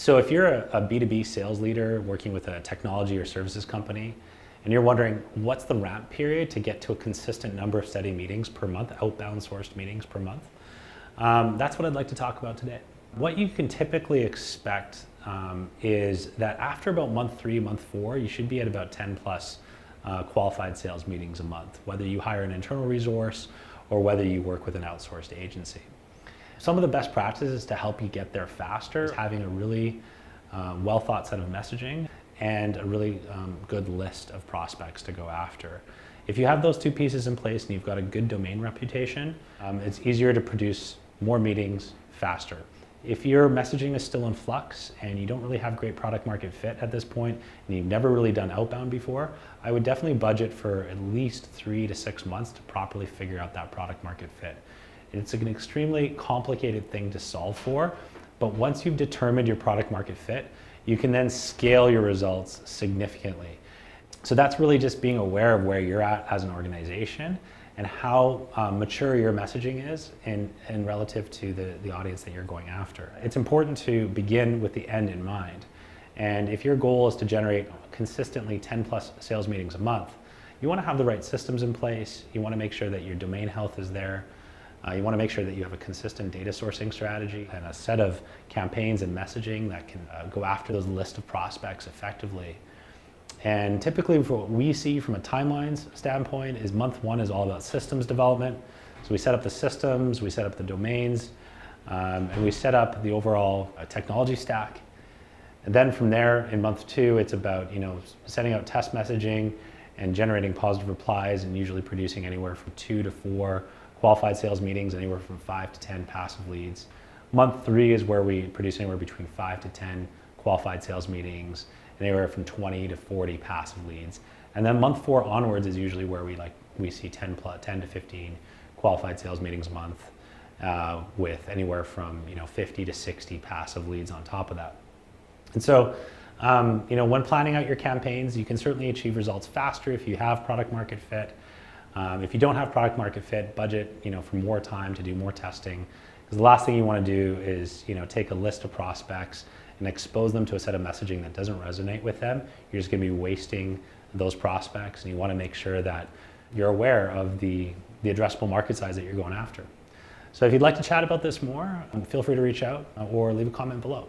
So if you're a B2B sales leader working with a technology or services company, and you're wondering what's the ramp period to get to a consistent number of steady meetings per month, outbound sourced meetings per month, that's what I'd like to talk about today. What you can typically expect is that after about month 3, month 4, you should be at about 10 plus qualified sales meetings a month, whether you hire an internal resource or whether you work with an outsourced agency. Some of the best practices to help you get there faster is having a really well thought set of messaging and a really good list of prospects to go after. If you have those two pieces in place and you've got a good domain reputation, it's easier to produce more meetings faster. If your messaging is still in flux and you don't really have great product market fit at this point and you've never really done outbound before, I would definitely budget for at least 3 to 6 months to properly figure out that product market fit. It's an extremely complicated thing to solve for, but once you've determined your product market fit, you can then scale your results significantly. So that's really just being aware of where you're at as an organization and how mature your messaging is in relative to the audience that you're going after. It's important to begin with the end in mind. And if your goal is to generate consistently 10 plus sales meetings a month, you want to have the right systems in place. You want to make sure that your domain health is there. You want to make sure that you have a consistent data sourcing strategy and a set of campaigns and messaging that can go after those list of prospects effectively. And typically what we see from a timelines standpoint is month 1 is all about systems development. So we set up the systems, we set up the domains, and we set up the overall technology stack. And then from there in month 2, it's about setting out test messaging and generating positive replies and usually producing anywhere from 2 to 4 qualified sales meetings, anywhere from 5 to 10 passive leads. Month 3 is where we produce anywhere between 5 to 10 qualified sales meetings, anywhere from 20 to 40 passive leads. And then month 4 onwards is usually where we see 10 to 15 qualified sales meetings a month, with anywhere from 50 to 60 passive leads on top of that. And so when planning out your campaigns, you can certainly achieve results faster if you have product market fit. If you don't have product market fit, budget for more time to do more testing. Because the last thing you want to do is take a list of prospects and expose them to a set of messaging that doesn't resonate with them. You're just going to be wasting those prospects, and you want to make sure that you're aware of the addressable market size that you're going after. So if you'd like to chat about this more, feel free to reach out or leave a comment below.